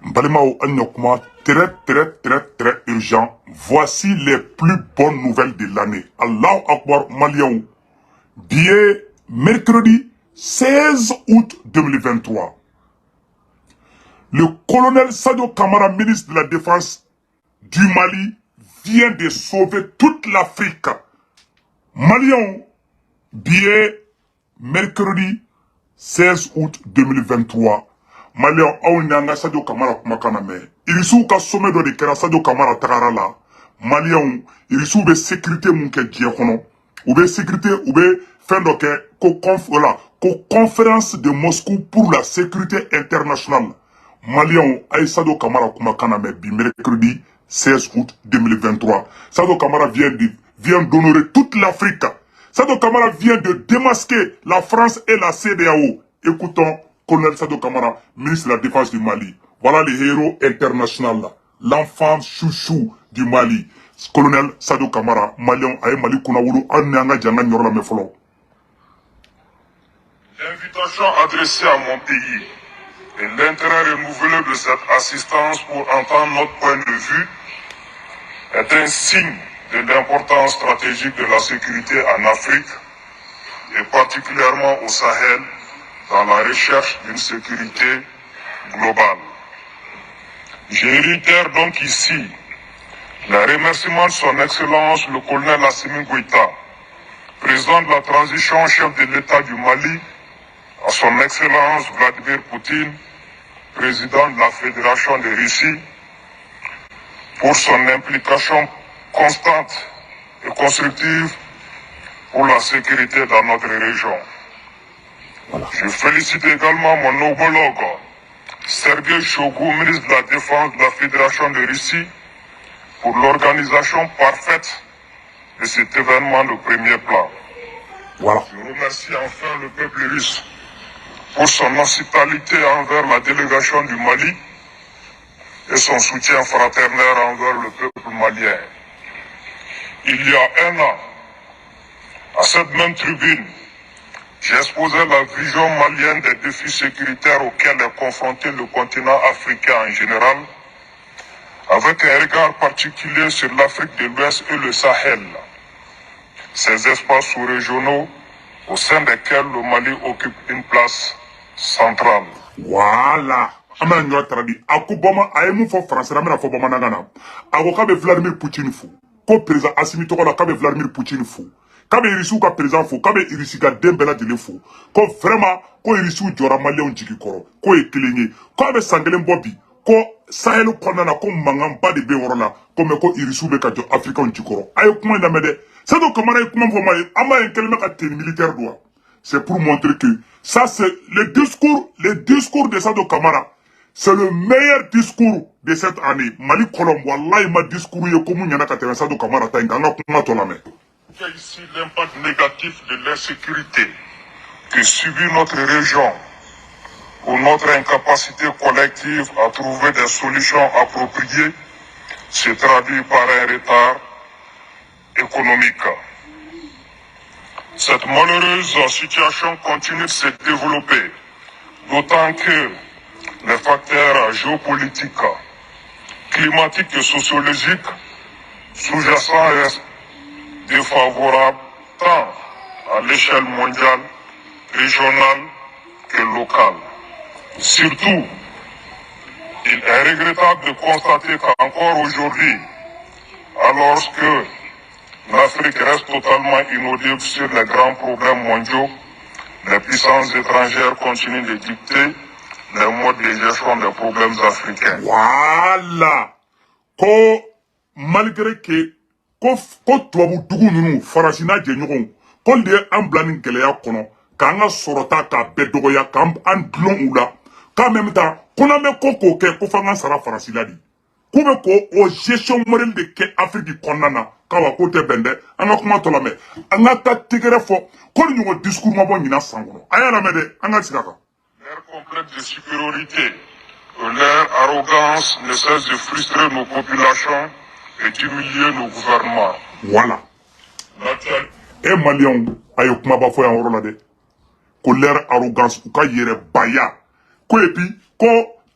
Balimao Anyokuma, très urgent. Voici les plus bonnes nouvelles de l'année. Allahu Akbar Maliaou. Billet mercredi 16 août 2023. Le colonel Sadio Kamara, ministre de la Défense du Mali, vient de sauver toute l'Afrique. Maliaou. Billet mercredi 16 août 2023. Malian aw n'anga Sadio Kamara kumakana me irisiw ka sommet dɔ de kɛra Sadio Kamara tagara la Malian irisiw bɛ sécurité mun kɛ diɲɛ kɔnɔ u bɛ sécurité u bɛ fɛn dɔ kɛ ko conférence de Moscou pour la sécurité internationale. Malian a ye Sadio Kamara kumakana me bi mercredi 16 août 2023. Sadio Kamara vient d'honorer toute l'Afrique. Sadio Kamara vient de démasquer la France et la CEDEAO. Écoutons colonel Sadio Kamara, ministre de la Défense du Mali. Voilà les héros internationaux, l'enfant chouchou du Mali. Colonel Sadio Kamara, Malien, aye Mali Kounawulu, Annanga Djanga Nyorla Mefolo. L'invitation adressée à mon pays et l'intérêt renouvelé de cette assistance pour entendre notre point de vue est un signe de l'importance stratégique de la sécurité en Afrique et particulièrement au Sahel dans la recherche d'une sécurité globale. Je réitère donc ici le remerciement de son Excellence le colonel Assimi Goïta, président de la transition, chef de l'État du Mali, à son Excellence Vladimir Poutine, président de la Fédération de Russie, pour son implication constante et constructive pour la sécurité dans notre région. Voilà. Je félicite également mon homologue, Sergei Shoigu, ministre de la Défense de la Fédération de Russie, pour l'organisation parfaite de cet événement de premier plan. Voilà. Je remercie enfin le peuple russe pour son hospitalité envers la délégation du Mali et son soutien fraternel envers le peuple malien. Il y a un an, à cette même tribune, j'ai exposé la vision malienne des défis sécuritaires auxquels est confronté le continent africain en général, avec un regard particulier sur l'Afrique de l'Ouest et le Sahel, ces espaces sous-régionaux au sein desquels le Mali occupe une place centrale. Voilà. Amana nyo taradi akuboma ayemu fo français amena fo boma nangana ako kabe Vladimir Poutine fou ko président Assimi Togola kabe Vladimir Poutine fou kabe irisu ka président fou kabe irisi ka dembela de fou ko vraiment ko irisu jora malien jigi koro ko ekelenye ko abe sangelen bobi ko Sahel konana ko mangamba de be worola ko me ko irisu be ka jo Africa jigi koro ay kuma ndamede Sadio Kamara kuma fo mali ama en kelme ka ten militaire doit. C'est pour montrer que ça c'est le discours de Sadio Kamara. C'est le meilleur discours de cette année. Mali Colombo, Wallah, il m'a discours comme il y en a qui ont Sadio Kamara Ici l'impact négatif de l'insécurité que subit notre région ou notre incapacité collective à trouver des solutions appropriées se traduit par un retard économique. Cette malheureuse situation continue de se développer, d'autant que les facteurs géopolitiques, climatiques et sociologiques sous-jacents restent défavorables tant à l'échelle mondiale, régionale que locale. Surtout, il est regrettable de constater qu'encore aujourd'hui, alors que l'Afrique reste totalement inaudible sur les grands problèmes mondiaux, les puissances étrangères continuent de dicter les modes de gestion des problèmes africains. Voilà. Malgré que tubabu dugu nunu farasina je ɲɔgɔn ko de an bila ni gɛlɛya kɔnɔ k'an ka sɔrɔta k'a bɛɛ dɔgɔya k'an dulon u la k'a même temps ko n'an bɛ ko kɛ ko f'an ka sara farasila de k'u bɛ ko o gestion modèle de kɛ Afrique kɔnɔna na k'awa ko tɛ bɛn dɛ an ka kuma tɔ lamɛn an ka taa tɛgɛrɛ fɔ ko ni ɲɔgɔn discours ma bɔ ɲinan san kɔnɔ a y'a lamɛn dɛ an ka sigi a kan. Leur complexe de supériorité, leur arrogance ne cesse de frustrer nos populations et d'humilier nos gouvernements. Voilà. Et Maliens, ayo kuma ba fo yan woro la de. Ko leur arrogance ou ka yere baya. Ko epi ko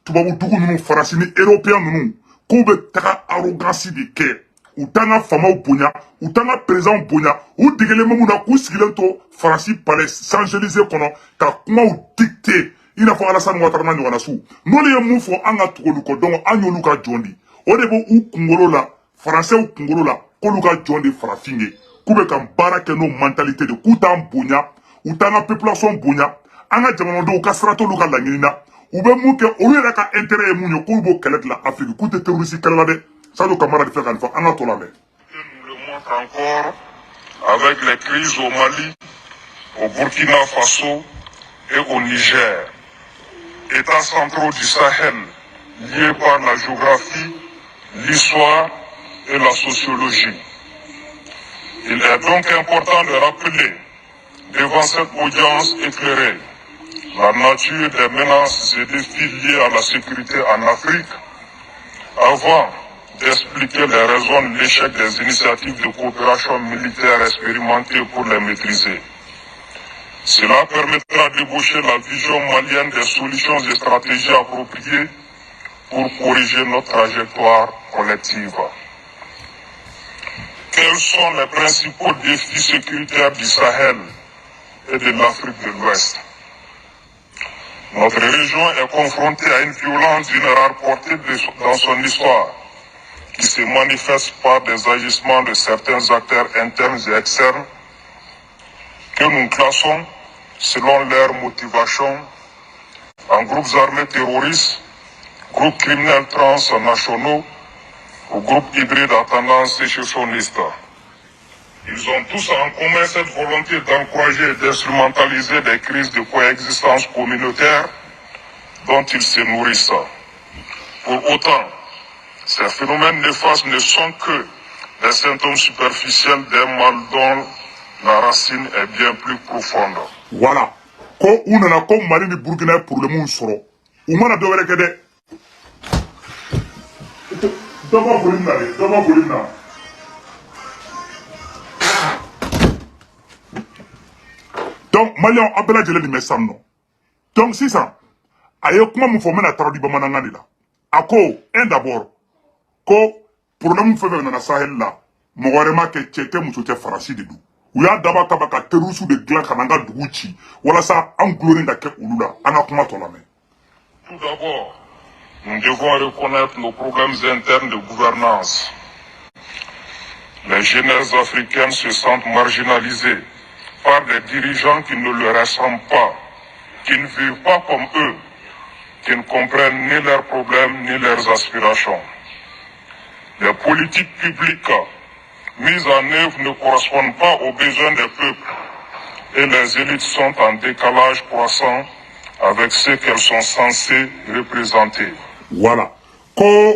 tubabu dugu ninnu faransi ni européen ninnu k'u bɛ taga arrogance de kɛ u t'an ka famaw bonya u t'an ka président bonya u degelen bɛ mun na k'u sigilen to faransi palais Champs-Élysées kɔnɔ ka kumaw dicter i n'a fɔ Alassane Ouattara n'a ɲɔgɔnna su n'olu ye mun fɔ an ka tugu olu kɔ donc an y'olu ka jɔn di o de bɛ u kunkolo la français kunkolo la k'olu ka jɔn de farafin ye k'u bɛ ka baara kɛ n'o mentalité de k'u t'an bonya u t'an ka population bonya an ka jamanadenw ka sira t'olu ka laɲini na u bɛ mun kɛ olu yɛrɛ ka intérêt ye mun ye k'olu b'o kɛlɛ dilan Afrique k'u tɛ terroriste kɛlɛ la dɛ Sadio Camara de fɛ ka nin fɔ an ka to lamɛn. Nous le montre encore avec les crises au Mali, au Burkina Faso et au Niger. États centraux du Sahel, liés par la géographie, l'histoire et la sociologie. Il est donc important de rappeler, devant cette audience éclairée, la nature des menaces et défis liés à la sécurité en Afrique, avant d'expliquer les raisons de l'échec des initiatives de coopération militaire expérimentées pour les maîtriser. Cela permettra de débaucher la vision malienne des solutions et stratégies appropriées pour corriger notre trajectoire collective. Quels sont les principaux défis sécuritaires du Sahel et de l'Afrique de l'Ouest? Notre région est confrontée à une violence d'une rare portée dans son histoire, qui se manifeste par des agissements de certains acteurs internes et externes que nous classons selon leurs motivations en groupes armés terroristes, groupes criminels transnationaux ou groupes hybrides à tendance sécessionniste. Ils ont tous en commun cette volonté d'encourager et d'instrumentaliser des crises de coexistence communautaire dont ils se nourrissent. Pour autant, ces phénomènes néfastes ne sont que des symptômes superficiels d'un mal dont la racine est bien plus profonde. Voilà. Ko u nana ko Mali ni Burkina ye problème sɔrɔ u mana dɔ wɛrɛ kɛ dɛ dɔ b'a foli na de dɔ b'a foli na donc Maliens a bɛɛ lajɛlen nin bɛ san nɔ donc sisan a ye kuma min fɔ n bɛna taara di bamanankan de la a ko un d'abord ko problème fɛn fɛn nana Sahel la mɔgɔ wɛrɛ m'a kɛ cɛ tɛ muso tɛ farasi de don u y'a daba kaba ka terroriste de dilan ka n'an ka dugu ci walasa an gulonnen ka kɛ olu la an ka kuma tɔ lamɛn. Tout d'abord, nous devons reconnaître nos problèmes internes de gouvernance. Les jeunesses africaines se sentent marginalisées par des dirigeants qui ne leur ressemblent pas, qui ne vivent pas comme eux, qui ne comprennent ni leurs problèmes ni leurs aspirations. Les politiques publiques mises en œuvre ne correspondent pas aux besoins des peuples et les élites sont en décalage croissant avec ce qu'elles sont censées représenter. Voilà. Ko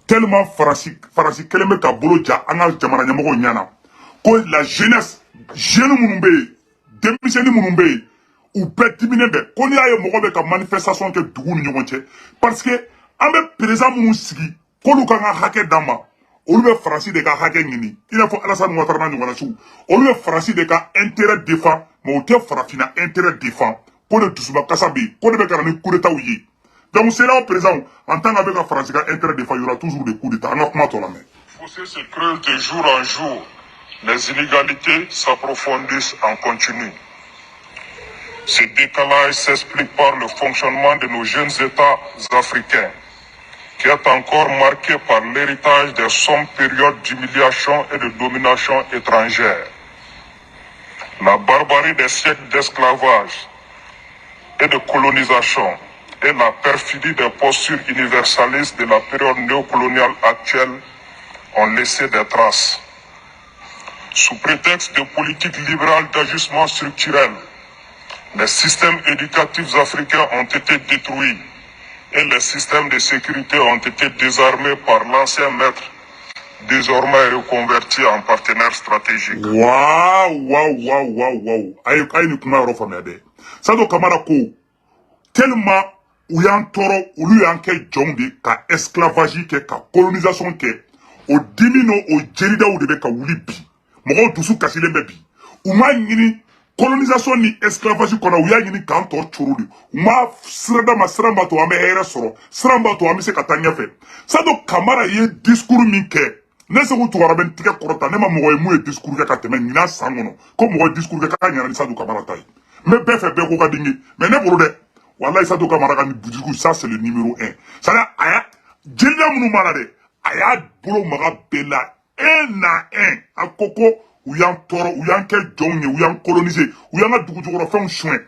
tellement farasi kelen bɛ ka bolo ja an ka jamana ɲɛmɔgɔw ɲɛna ko la jeunesse jeune minnu bɛ yen denmisɛnnin minnu bɛ yen u bɛɛ diminen bɛ ko n'i y'a ye mɔgɔ bɛ ka manifestation kɛ dugu ni ɲɔgɔn cɛ parce que an bɛ président minnu sigi k'olu kan ka hakɛ d'an ma olu bɛ faransi de ka hakɛ ɲini i n'a fɔ Alassane Ouattara n'a ɲɔgɔnna su olu bɛ faransi de ka intérêt défend mais u tɛ farafinna intérêt défend ko de dusubakasa bɛ yen ko de bɛ ka na ni coup d'état ye donc c'est là au présent en tant qu'avec la France ka intérêt défend il y aura toujours des coups d'état an ka kuma tɔ lamɛn. Le fossé se creuse de jour en jour, les inégalités s'approfondissent en continu. Ce décalage s'explique par le fonctionnement de nos jeunes États africains, qui est encore marqué par l'héritage des sombres périodes d'humiliation et de domination étrangère. La barbarie des siècles d'esclavage et de colonisation et la perfidie des postures universalistes de la période néocoloniale actuelle ont laissé des traces. Sous prétexte de politiques libérales d'ajustement structurel, les systèmes éducatifs africains ont été détruits et les systèmes de sécurité ont été désarmés par l'ancien maître, désormais reconverti en partenaire stratégique. Waouh. Aïe ni kuma yɔrɔ faamuya dɛ. Sadio Camara ko tellement u y'an tɔɔrɔ olu y'an kɛ jɔnw de ka esclavage kɛ ka colonisation kɛ o dimi n'o jelidaw de bɛ ka wuli bi mɔgɔw dusu kasilen bɛ bi u m'a ɲini colonisation ni esclavage kɔnɔ u y'a ɲini k'an tɔ coro de u ma sirada ma siran b'a to an bɛ hɛrɛ sɔrɔ siran b'a to an bɛ se ka taa ɲɛfɛ Sado Kamara ye discours min kɛ ne se k'u tugara bɛ n tigɛ kɔrɔta ne ma mɔgɔ ye mun ye discours kɛ ka tɛmɛ ɲinan san kɔnɔ ko mɔgɔ ye discours kɛ k'a ɲɛna ni Sado Kamara ta ye mais bɛɛ fɛ bɛɛ ko ka di n ye mais ne bolo dɛ wallahi Sado Kamara ka ni discours ça c'est le numéro 1 c'est-à-dire a y'a jeliya minnu b'a la dɛ a y'a bolo maga bɛɛ la un à un a ko ko u y'an tɔɔrɔ u y'an kɛ jɔnw ye u y'an coloniser u y'an ka dugujukɔrɔfɛnw soin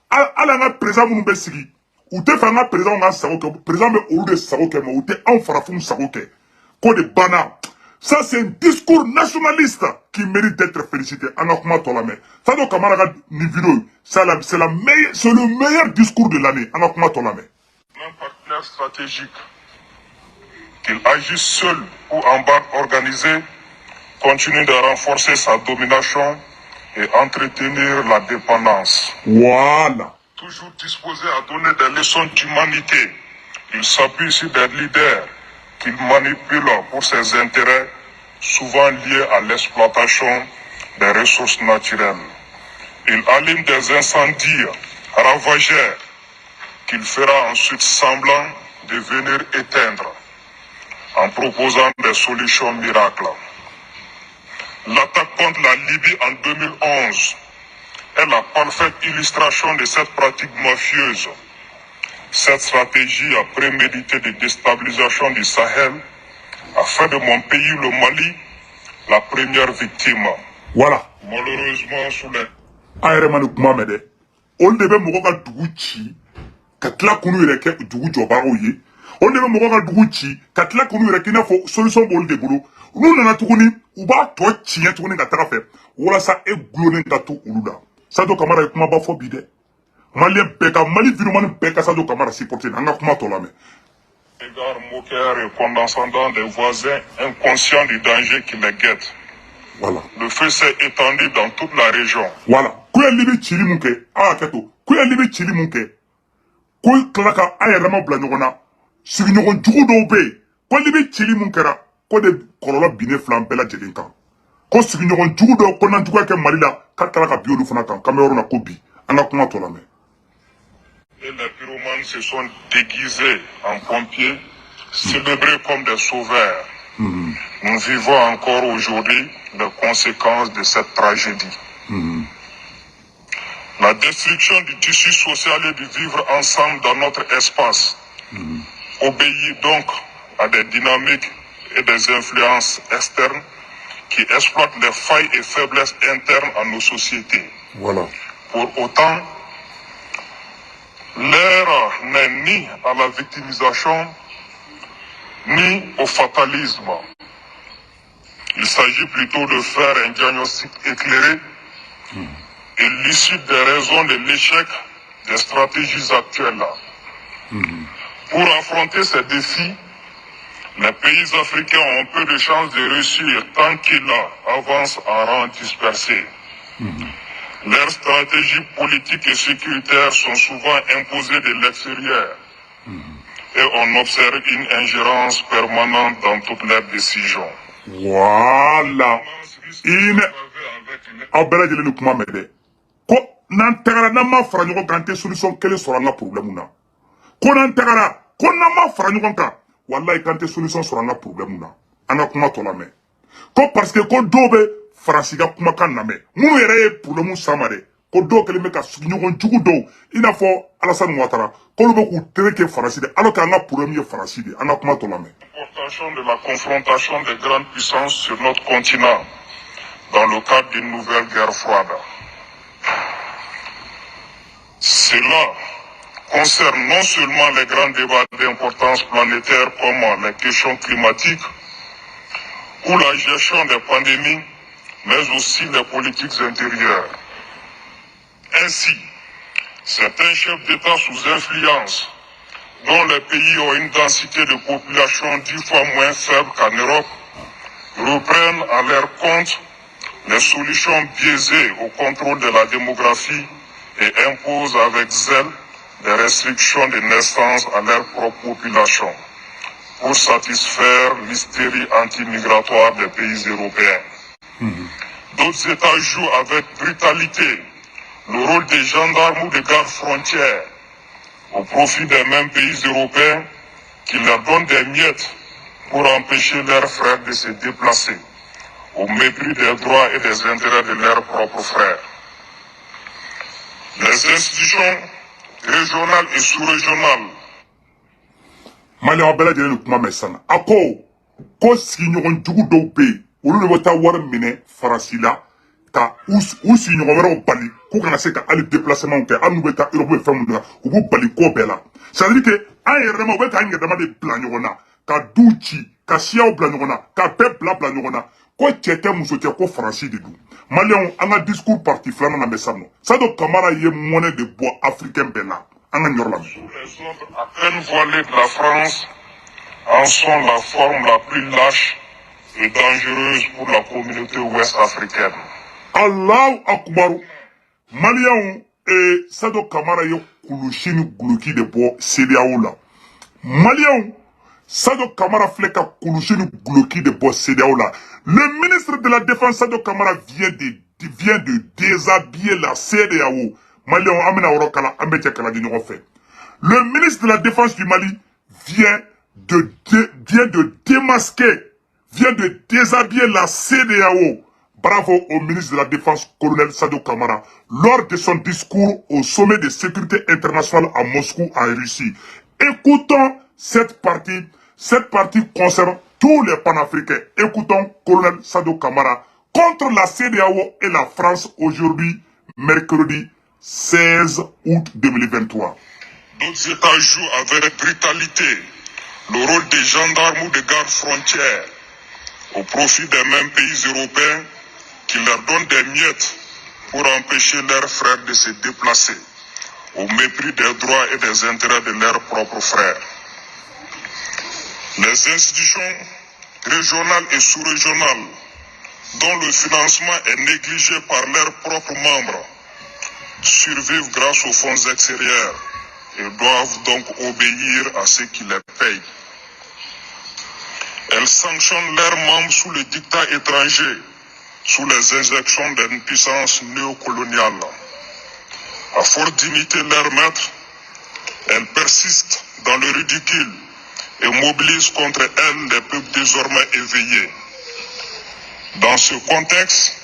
hali an ka président minnu bɛ sigi u tɛ fɛ an ka président ka sago kɛ président bɛ olu de sago kɛ mais u tɛ anw farafinw sago kɛ ko de banna ça c'est un discours nationaliste qui mérite d'être félicité an ka kuma tɔ lamɛn Sado Kamara ka ni vidéo c'est le meilleur discours de l'année an ka kuma tɔ lamɛn. Un partenaire stratégique, qu'il agisse seul ou en bande organisée, continue de renforcer sa domination et entretenir la dépendance. Voilà. Toujours disposé à donner des leçons d'humanité, il s'appuie sur des leaders qu'il manipule pour ses intérêts, souvent liés à l'exploitation des ressources naturelles. Il allume des incendies ravageurs qu'il fera ensuite semblant de venir éteindre en proposant des solutions miracles. L'attaque contre la Libye en 2011 est la parfaite illustration de cette pratique mafieuse. Cette stratégie a prémédité de déstabilisation du Sahel a fait de mon pays, le Mali, la première victime. Voilà. Malheureusement, sous les... Aéremani kuma mɛ dɛ olu de bɛ mɔgɔ ka dugu ci ka tila k'u yɛrɛ kɛ dugu jɔbagaw ye olu de bɛ mɔgɔ ka dugu ci ka tila k'u yɛrɛ k'i n'a fɔ solution b'olu de bolo n'u nana tuguni u b'a tɔ tiɲɛ tuguni ka taga fɛ walasa e gulonnen ka to olu la Sado Kamara ye kumaba fɔ bi dɛ maliyɛn bɛɛ ka Mali virumani bɛɛ ka Sado Kamara supporter an ka kuma tɔ lamɛn. Regard moqueur et condescendant des voisins inconscients du danger qui les guette. Voilà. Le feu s'est étendu dans toute la région. Voilà. Kuyali bɛ cili mun kɛ a y'a kɛ to Kuyali bɛ cili mun kɛ ko tila ka a yɛrɛma bila ɲɔgɔn na sigiɲɔgɔn jugu dɔw bɛ yen Kuyali bɛ cili mun kɛra ko de kɔlɔlɔ binnen filɛ an bɛɛ lajɛlen kan ko sigiɲɔgɔn jugu dɔw ko nan juguya kɛ Mali la k'a tila ka bin olu fana kan k'an bɛ yɔrɔ la ko bi an ka kuma tɔ lamɛn. Et les pyromanes se sont déguisés en pompiers, célébrés comme des sauveurs. Nous vivons encore aujourd'hui les conséquences de cette tragédie. La destruction du tissu social et du vivre ensemble dans notre espace obéit donc à des dynamiques et des influences externes qui exploitent les failles et faiblesses internes à nos sociétés. Voilà. Pour autant, l'heure n'est ni à la victimisation, ni au fatalisme. Il s'agit plutôt de faire un diagnostic éclairé et lucide des raisons de l'échec des stratégies actuelles. Pour affronter ces défis, les pays africains ont peu de chances de réussir tant qu'ils avancent en rang dispersé. Leurs stratégies politiques et sécuritaires sont souvent imposées de l'extérieur et on observe une ingérence permanente dans toutes leurs décisions. Voilà. Aw bɛɛ lajɛlen ni kuma mɛn dɛ ko n'an tagara n'an ma fara ɲɔgɔn kan an tɛ solution kelen sɔrɔ an ka problème na ko n'an tagara ko n'an ma fara ɲɔgɔn kan walayi k'an tɛ solution sɔrɔ an ka problème na an ka kuma tɔ lamɛn ko parce que ko dɔw bɛ Faransi ka kumakan lamɛn minnu yɛrɛ ye problème s'an ma dɛ ko dɔw kɛlen bɛ ka sigiɲɔgɔn jugu dɔw i n'a fɔ Alassane Ouattara k'olu bɛ k'u tere kɛ Faransi de alors qu'an ka problème ye Faransi de an ka kuma tɔ lamɛn. L'importation de la confrontation des grandes puissances sur notre continent dans le cadre d'une nouvelle guerre froide. Cela concerne non seulement les grands débats d'importance planétaire comme les questions climatiques ou la gestion des pandémies, mais aussi les politiques intérieures. Ainsi, certains chefs d'État sous influence, dont les pays ont une densité de population 10 fois moins faible qu'en Europe, reprennent à leur compte les solutions biaisées au contrôle de la démographie et imposent avec zèle des restrictions de naissance à leur propre population pour satisfaire l'hystérie anti-migratoire des pays européens. D'autres États jouent avec brutalité le rôle des gendarmes ou des gardes frontières au profit des mêmes pays européens qui leur donnent des miettes pour empêcher leurs frères de se déplacer, au mépris des droits et des intérêts de leurs propres frères. Les institutions régionales et sous-régionales. Malien bɛɛ lajɛlen ni kuma mɛn san a ko sigiɲɔgɔn jugu dɔw bɛ yen olu de bɛ taa wari minɛ Faransi la ka u sigiɲɔgɔn wɛrɛw bali k'u kana se ka hali déplacement kɛ hali n'u bɛ taa Europe bɛ fɛn minnu na u b'u bali ko bɛɛ la c'est à dire que an yɛrɛ dama u bɛ k'an yɛrɛ dama de bila ɲɔgɔn na ka duw ci ka siyaw bila ɲɔgɔn na ka bɛɛ bila ɲɔgɔn na ko cɛ tɛ muso tɛ ko Faransi de don Maliens an ka discours parti filanan na bɛ sa nɔ Sadio Camara ye mɔnɛ de bɔ africain bɛɛ la an ka ɲɔrɔ la. Les ordres à peine voilés de la France en sont la forme la plus lâche et dangereuse pour la communauté ouest-africaine. Allahu Akbar. Maliens Sadio Camara ye kulusi ni guloki de bɔ CEDEAO la. Maliens Sadio Camara filɛ ka kulusi ni guloki de bɔ CEDEAO la. Le ministre de la Défense Sadio Camara vient de déshabiller la CEDEAO. Maliens an bɛna yɔrɔ kala an bɛ cɛ kala di ɲɔgɔn fɛ. Le ministre de la Défense du Mali vient de démasquer, vient de déshabiller la CEDEAO. Bravo au ministre de la Défense, colonel Sadio Camara, lors de son discours au sommet de sécurité internationale à Moscou, en Russie. Écoutons cette partie concerne tous les panafricains. Écoutons colonel Sadio Camara contre la CEDEAO et la France aujourd'hui, mercredi 16 août 2023. D'autres États jouent avec brutalité le rôle des gendarmes ou des gardes frontières au profit des mêmes pays européens qui leur donnent des miettes pour empêcher leurs frères de se déplacer, au mépris des droits et des intérêts de leurs propres frères. Les institutions régionales et sous-régionales, dont le financement est négligé par leurs propres membres, survivent grâce aux fonds extérieurs et doivent donc obéir à ceux qui les payent. Elles sanctionnent leurs membres sous le dictat étranger, sous les injections d'une puissance néocoloniale. À force d'imiter leurs maîtres, elles persistent dans le ridicule et mobilisent contre elles les peuples désormais éveillés. Dans ce contexte,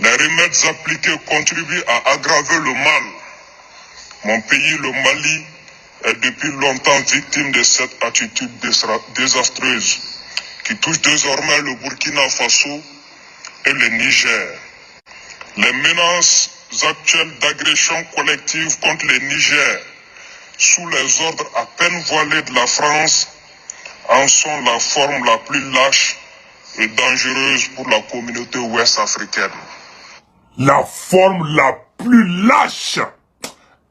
les remèdes appliqués contribuent à aggraver le mal. Mon pays, le Mali, est depuis longtemps victime de cette attitude désastreuse qui touche désormais le Burkina Faso et le Niger. Les menaces actuelles d'agression collective contre le Niger, sous les ordres à peine voilés de la France, en sont la forme la plus lâche et dangereuse pour la communauté ouest-africaine. La forme la plus lâche.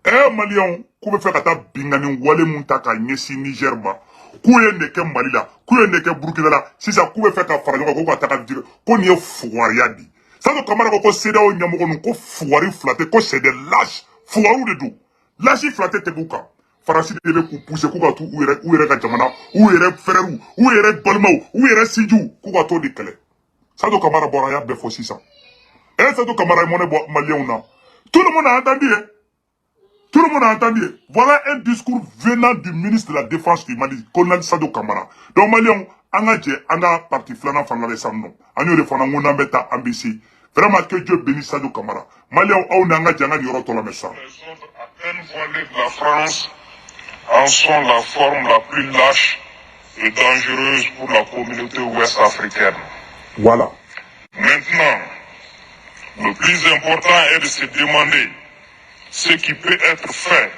Maliens, ku bɛ fɛ ka taa bingani wale mun ta ka ɲɛsin Niger ma, k'u ye nin kɛ Mali la, k'u ye nin kɛ Burkina la, sisan k'u bɛ fɛ ka fara ɲɔgɔn kan, k'u ka taga dire ko nin ye fugariya de. Sadio Camara ko CEDEAO ɲɛmɔgɔ ninnu ko fugari fila tɛ, ko c'est des lâches, fugariw de don. Lâche fila tɛ tɛmɛ u kan. Faransi de bɛ k'u pousser k'u ka t'u yɛrɛ ka jamana, u yɛrɛ frères, u yɛrɛ balimaw, u yɛrɛ sinjiw, k'u ka t'o de kɛlɛ. Sadio Camara bɔra, a y'a bɛɛ fɔ sisan. Sadio Camara est monnaie Maliens na. Tout le monde a entendu, hein? Tout le monde a entendu. Voilà un discours venant du ministre de la Défense du Mali, colonel Sadio Camara. Donc Maliens, anga parti flanan fangale samno. Anyo de fana ngona beta ambisi. Vraiment que Dieu bénisse Sadio Camara. Maliens, on anga djanga di roto la messa. Les ordres à peine voilés de la France en sont la forme la plus lâche et dangereuse pour la communauté ouest-africaine. Voilà. Maintenant, le plus important est de se demander ce qui peut être fait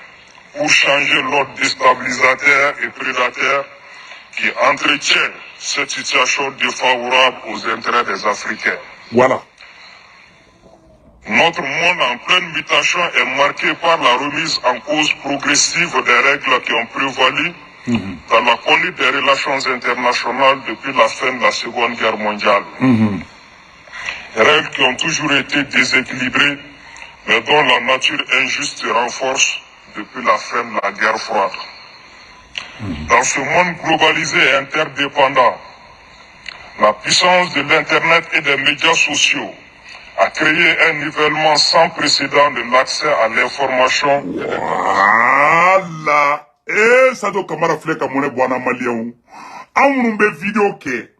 pour changer l'ordre déstabilisateur et prédateur qui entretient cette situation défavorable aux intérêts des Africains. Voilà. Notre monde en pleine mutation est marqué par la remise en cause progressive des règles qui ont prévalu dans la conduite des relations internationales depuis la fin de la Seconde Guerre mondiale. Règles qui ont toujours été déséquilibrées, mais dont la nature injuste se renforce depuis la fin de la guerre froide. Dans ce monde globalisé et interdépendant, la puissance de l'Internet et des médias sociaux a créé un nivellement sans précédent de l'accès à l'information. Voilà. Eh, Sadio Kamara fleka mone bwana malien. Amunumbe vidéo ke.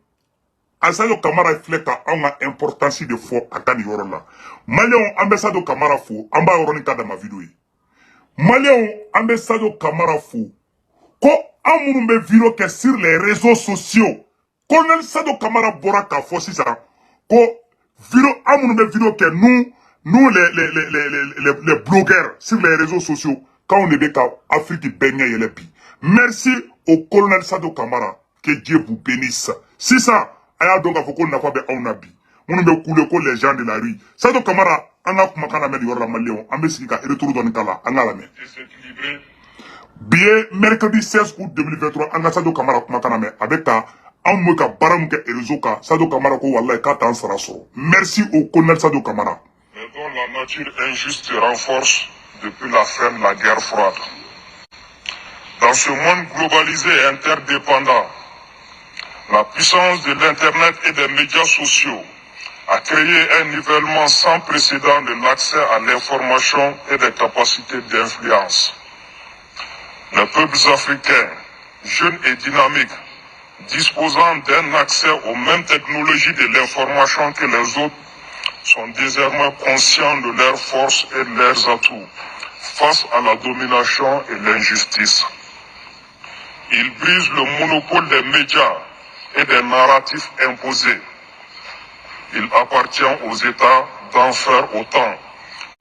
Sadio Kamara fleka anga importance de fo akani yorola. Malien ambe Sadio Kamara fo amba yoroni kada ma vidéo yi. Malien ambe Sadio Kamara fo. Ko amunumbe vidéo ke sur les réseaux sociaux. Colonel Sadio Kamara bora ka fo sisa. Ko vidéo amunumbe vidéo ke nous les blogueurs sur les réseaux sociaux, quand on est avec Afrique Bénin et les pays. Merci au colonel Sadio Kamara, que Dieu vous bénisse. Si ça, aya donc faut qu'on n'a pas on a bi. On ne couler que les gens de la rue. Sadio Kamara, on a kuma kana meli yorla maléon, on me sika retour dans kala, on a la main. Bien, mercredi 16 août 2023, on a Sadio Kamara kuma kana me avec ta an mo ka baram ke réseau ka Sadio Kamara ko wallahi ka tan sara so. Merci au colonel Sadio Kamara. Mais dont la nature injuste se renforce depuis la fin de la guerre froide. Dans ce monde globalisé et interdépendant, la puissance de l'Internet et des médias sociaux a créé un nivellement sans précédent de l'accès à l'information et des capacités d'influence. Les peuples africains, jeunes et dynamiques, disposant d'un accès aux mêmes technologies de l'information que les autres, sont désormais conscients de leurs forces et de leurs atouts face à la domination et l'injustice. Ils brisent le monopole des médias et des narratifs imposés. Il appartient aux États d'en faire autant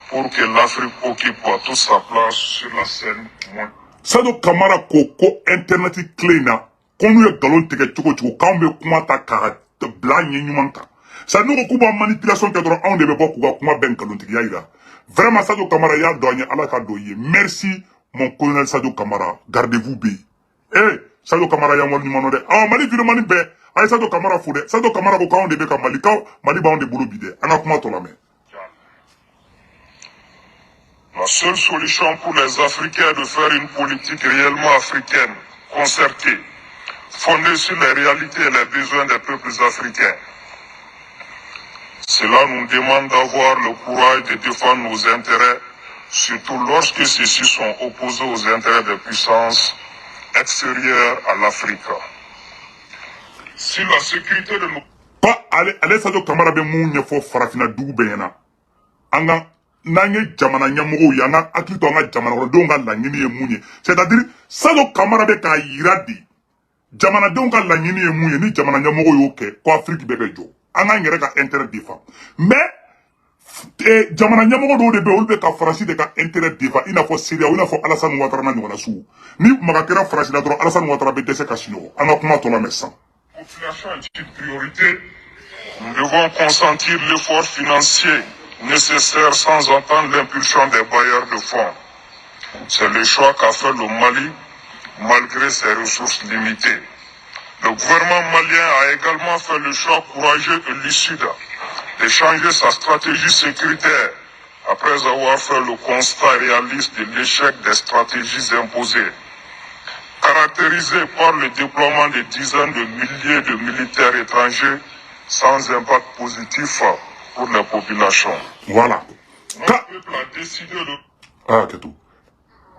pour que l'Afrique occupe toute sa place sur la scène mondiale. Sadio Kamara ko internet clé na konu ye galon tege chogo kambe kuma ta ka bla nyuman ka. Ça nous recoupe en manipulation que on de beaucoup kuma ben galon tege yaira. Vraiment Sadio Kamara ya douane ala ka doye. Merci mon colonel Sadio Kamara. Gardez-vous bien. Eh, Sadio Kamara ya woni mano de. Ah mali video mani be. Ay Sadio Kamara foude. Sadio Kamara ko on de be ka mali ba on de bolo bide. Ana kuma to la main. La seule solution pour les Africains est de faire une politique réellement africaine, concertée, fondée sur les réalités et les besoins des peuples africains. Cela nous demande d'avoir le courage de défendre nos intérêts, surtout lorsque ceux-ci sont opposés aux intérêts des puissances extérieures à l'Afrique. Si la sécurité de nos... Allez, Sadio Kamara be mounye fo farafina dugu beyena. Anga nange jamana nyamogo yana akito anga jamana donga la nyini ye mounye. C'est-à-dire Sadio Kamara be ka yiradi. Jamana donga la nyini ye mounye ni jamana nyamogo yoke ko Afrique bebe jo. Anga ngere ka intérêt défend. Mais jamana nyamogo do de be olbe ka farasi de ka intérêt défend. Ina fo Syria, ina fo Alassane Ouattara na ngona su. Ni magakera farasi na dro Alassane Ouattara be dese kasino. Anga kuma to la mesan. Population est une priorité. Nous devons consentir l'effort financier nécessaire sans entendre l'impulsion des bailleurs de fonds. C'est le choix qu'a fait le Mali, malgré ses ressources limitées. Le gouvernement malien a également fait le choix courageux et lucide de changer sa stratégie sécuritaire après avoir fait le constat réaliste de l'échec des stratégies imposées, caractérisé par le déploiement de dizaines de milliers de militaires étrangers sans impact positif pour les populations. Voilà. Notre peuple a décidé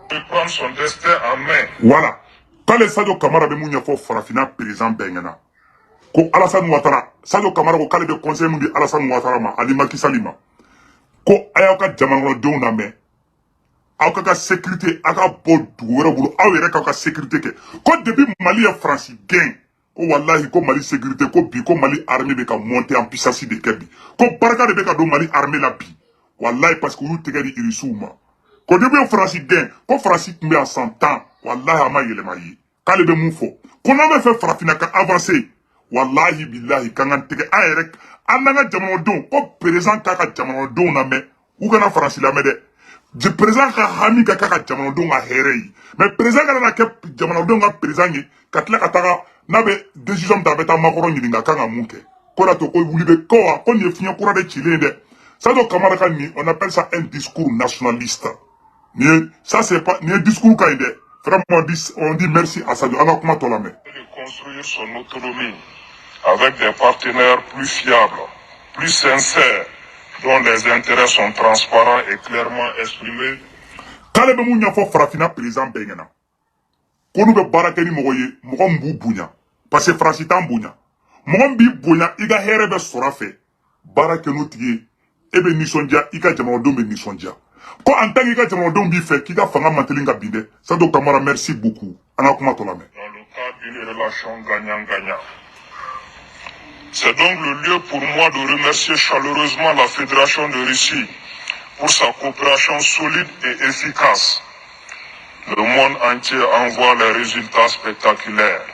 de prendre son destin en main. Voilà. Quand les Sadio Kamara be mounya fo farafina président bengena. Ko Alassane Ouattara, Sadio Kamara ko kale be conseil mundi Alassane Ouattara ma Ali Macky Sall ma. Ko ayaka jamana do na me. Awka ka sécurité aka bo duwere bulu awere ka sécurité ke. Ko depuis Mali et France gain. Ko wallahi ko Mali sécurité ko bi ko Mali armée be ka monter en puissance de kebi. Ko baraka de be ka do Mali armée la bi. Wallahi parce que vous tegari irisuma. Ko depuis France gain, ko France mbe en 100 ans. Wallahi ama yelema yi. Kale be mou fo. Ko na me fait farafina ka avancer. Wallahi billahi kangan tege ayerek. Ananga jamano don ko président kaka jamano don na me. Ou kana France la me de. Je président ka hami ka kaka jamano don a herei. Mais président ka na ke jamano don ka président yi. Katla kataka na be décision ta beta makoro nyilinga kanga munke. Kora to ko wuli be ko a ko ni finya kura de chile de. Sadio Kamara ka ni on appelle ça un discours nationaliste. Ça c'est pas ni un discours kaide. Vraiment on dit merci à Sadio. Ana kuma to la me. De construire son autonomie avec des partenaires plus fiables, plus sincères dont les intérêts sont transparents et clairement exprimés. K'ale bɛ mun ɲɛfɔ farafina président bɛɛ ɲɛna ko n'u bɛ baara kɛ ni mɔgɔ ye mɔgɔ min b'u bonya parce que faransi t'an bonya mɔgɔ min b'i bonya i ka hɛrɛ bɛ sɔrɔ a fɛ baara kɛ n'o tigi ye e bɛ nisɔndiya i ka jamanadenw bɛ nisɔndiya ko en tant que i ka jamanadenw b'i fɛ k'i ka fanga manteli ka bin dɛ Sadou Camara merci beaucoup an ka kuma tɔ lamɛn. Dans le cadre d'une relation gagnant-gagnant. C'est donc le lieu pour moi de remercier chaleureusement la Fédération de Russie pour sa coopération solide et efficace. Le monde entier en voit les résultats spectaculaires.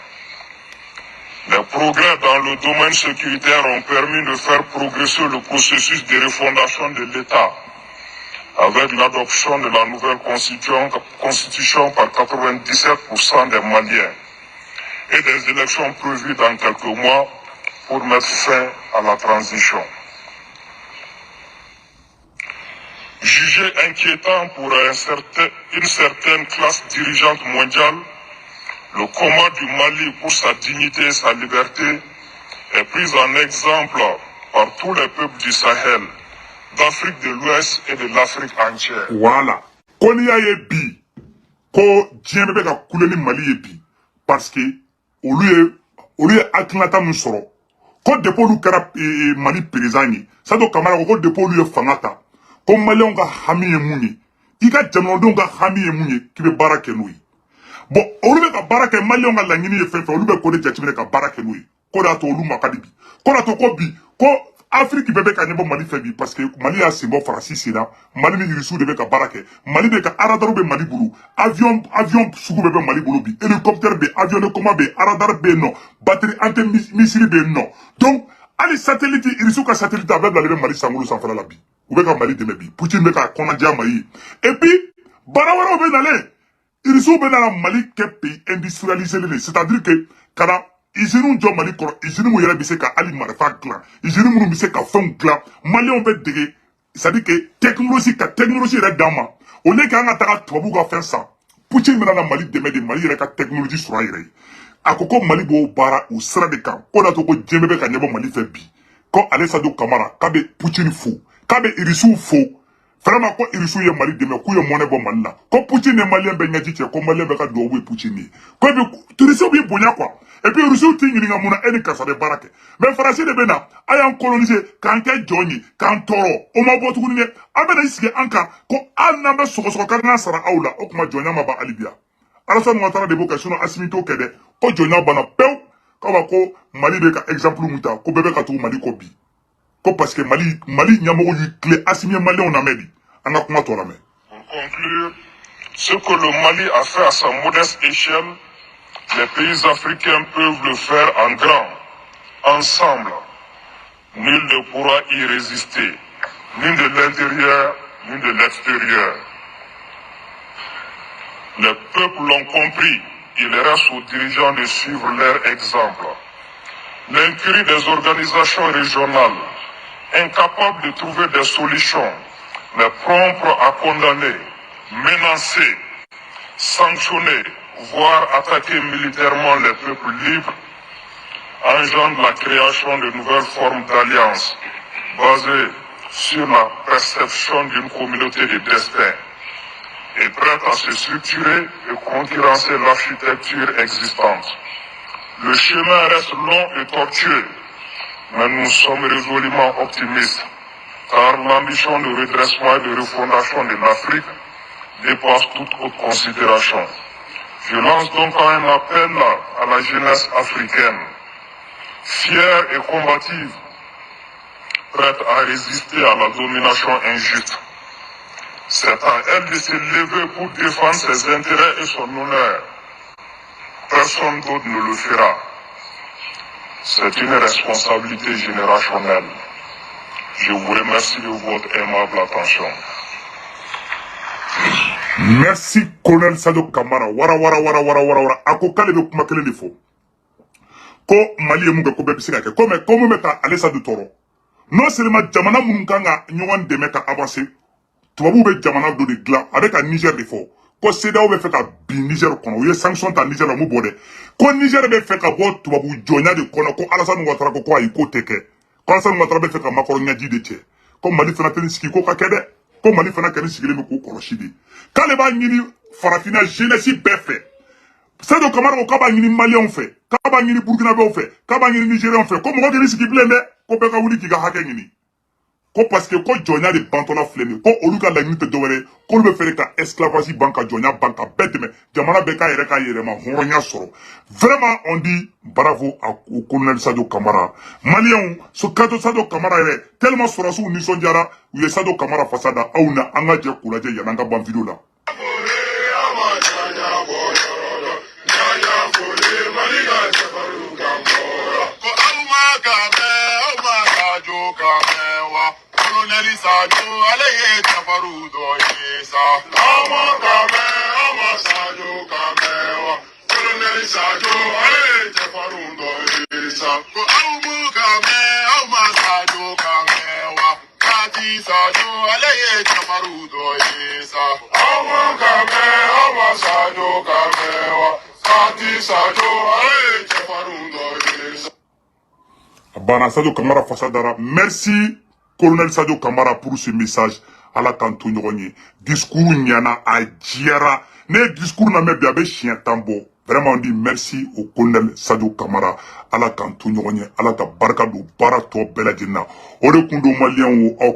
Les progrès dans le domaine sécuritaire ont permis de faire progresser le processus de refondation de l'État avec l'adoption de la nouvelle constitution par 97% des Maliens et des élections prévues dans quelques mois pour mettre fin à la transition. Jugé inquiétant pour une certaine classe dirigeante mondiale, le combat du Mali pour sa dignité et sa liberté est pris en exemple par tous les peuples du Sahel, d'Afrique de l'Ouest et de l'Afrique entière. Voilà. Ko n'i y'a ye bi ko diɲɛ bɛɛ bɛ ka kule ni Mali ye bi parce que olu ye hakilinata min sɔrɔ ko depuis olu kɛra Mali président ye Sadou Camara ko depuis olu ye fanga ta ko maliyɛnw ka hami ye mun ye i ka jamanadenw ka hami ye mun ye k'i bɛ baara kɛ n'o ye bon olu bɛ ka baara kɛ maliyɛnw ka laɲini ye fɛn fɛn olu bɛ ko de jateminɛ ka baara kɛ n'o ye ko de y'a to olu ma ka di bi ko de y'a to ko bi ko Afrique bɛɛ bɛ ka ɲɛbɔ Mali fɛ bi parce que Mali y'a sen bɔ Faransi sen na Mali ni Irisiw de bɛ ka baara kɛ Mali bɛ ka radar bɛ Mali bolo avion sugu bɛɛ bɛ Mali bolo bi hélicoptère bɛ avion de combat bɛ radar bɛ yen nɔ batterie anti-missile bɛ yen nɔ donc hali satellite Irisiw ka satellite a bɛɛ bilalen bɛ Mali sankolo sanfɛla la bi u bɛ ka Mali dɛmɛ bi Poutine bɛ ka kɔnɔdiya Mali ye et puis baara wɛrɛw bɛ nalen Irisiw bɛ na Mali kɛ pays industrialisé le c'est-à-dire que kana usine jɔ Mali kɔrɔ usine mun yɛrɛ bɛ se ka hali marifa dilan usine minnu bɛ se ka fɛnw dilan maliyɛnw bɛ dege c'est-à-dire que technologie yɛrɛ d'an ma au lieu que an ka taga tubabuw ka fɛn san Poutine bɛ na Mali dɛmɛ de Mali yɛrɛ ka technologie sɔrɔ a yɛrɛ ye a ko Mali b'o baara o sira de kan ko de y'a to ko diɲɛ bɛɛ bɛ ka ɲɛbɔ Mali fɛ bi ko ale Sadou Camara k'a bɛ Poutine fo k'a bɛ Irisiw fo vraiment ko Irisiw ye Mali dɛmɛ k'u ye mɔnɛ bɔ Mali la ko Poutine ni maliyɛn bɛ ɲɛji cɛ ko maliyɛn bɛ ka duwawu ye Poutine ye ko Irisiw b'i bonya quoi et puis Irisiw t'i ɲininka mun na e ni karisa bɛ baara kɛ mais Faransi de bɛ na a y'an coloniser k'an kɛ jɔn ye k'an tɔɔrɔ o ma bɔ tuguni dɛ an bɛna i sigi an kan ko hali n'an bɛ sɔgɔsɔgɔ kari sara aw la o tuma jɔnya ma ban hali bi yan Alassane Ouattara de b'o kɛ sinon Assimi t'o kɛ dɛ ko jɔnya banna pewu k'a b'a ko Mali bɛ ka exemple mun ta ko bɛɛ bɛ ka tugu Mali kɔ bi ko parce que Mali ɲɛmɔgɔ y'u tile Assimi ye maliyɛnw lamɛn bi an ka kuma tɔ lamɛn. Pour conclure, ce que le Mali a fait à sa modeste échelle, les pays africains peuvent le faire en grand, ensemble. Nul ne pourra y résister, ni de l'intérieur, ni de l'extérieur. Les peuples l'ont compris, il reste aux dirigeants de suivre leur exemple. L'incurie des organisations régionales, incapables de trouver des solutions, mais promptes à condamner, menacer, sanctionner, voire attaquer militairement les peuples libres, engendre la création de nouvelles formes d'alliances basées sur la perception d'une communauté de destin et prête à se structurer et concurrencer l'architecture existante. Le chemin reste long et tortueux, mais nous sommes résolument optimistes, car l'ambition de redressement et de refondation de l'Afrique dépasse toute autre considération. Je lance donc un appel à la jeunesse africaine, fière et combative, prête à résister à la domination injuste. C'est à elle de se lever pour défendre ses intérêts et son honneur. Personne d'autre ne le fera. C'est une responsabilité générationnelle. Je vous remercie de votre aimable attention. Merci colonel Sadou Camara wara ako k'ale bɛ kuma kelen de fɔ ko Mali ye mun kɛ ko bɛɛ bɛ se ka kɛ ko mais ko mun bɛ ka ale Sadou tɔɔrɔ non seulement jamana minnu kan ka ɲɔgɔn dɛmɛ ka avancer tubabuw bɛ jamana dɔ de dilan a bɛ ka Niger de fɔ ko CEDEAO bɛ fɛ ka bin Niger kɔnɔ u ye sanction ta Niger la mu bɔ dɛ ko Niger bɛ fɛ ka bɔ tubabu jɔnya de kɔnɔ ko Alassane Ouattara ko ayi k'o tɛ kɛ ko Alassane Ouattara bɛ fɛ ka makɔrɔ ɲɛji de cɛ ko Mali fana tɛ nin sigi ko ka kɛ dɛ ko Mali fana kɛ nin sigilen bɛ k'o kɔlɔsi de k'ale b'a ɲini farafina jeunesse bɛɛ fɛ Sadio Kamara ko k'a b'a ɲini Maliyɛnw fɛ k'a b'a ɲini Burkinabɛw fɛ k'a b'a ɲini Nigériens fɛ ko mɔgɔ k'i sigi bilen dɛ ko bɛɛ ka wuli k'i ka hakɛ ɲini ko parce que ko jɔnya de bantɔla filɛ nin ko olu ka laɲini tɛ dɔwɛrɛ ye k'olu bɛ fɛrɛ ka esclavage ban ka jɔnya ban ka bɛɛ dɛmɛ jamana bɛɛ k'a yɛrɛ k'a yɛrɛma hɔrɔnya sɔrɔ vraiment on dit bravo au colonel Sadio Kamara Maliyɛnw Sadio Kamara yɛrɛ tellement sɔrɔsiw nisɔndiyara u ye Sadio Kamara fasa da aw na an ka jɛ k'u lajɛ yan'an ka ban video la. Colonel Sadio alaye tafaru do yesa ama kame ama Sadio kamewa Colonel Sadio alaye tafaru do yesa ko amu kame ama Sadio kamewa kati Sadio alaye tafaru do yesa ama kame ama Sadio kamewa kati Sadio alaye tafaru do yesa Bana Sadio Kamara fasadara merci Colonel Sadio Kamara pour ce message à la kanto ɲɔgɔn ye discours ɲana a diyara ne ye discours lamɛn bi a bɛ siɲɛ 10 bɔ vraiment on dit merci au Colonel Sadio Kamara à la kanto ɲɔgɔn ye ala ka barika don baara tɔ bɛɛ lajɛlen na o de kun don Maliyɛnw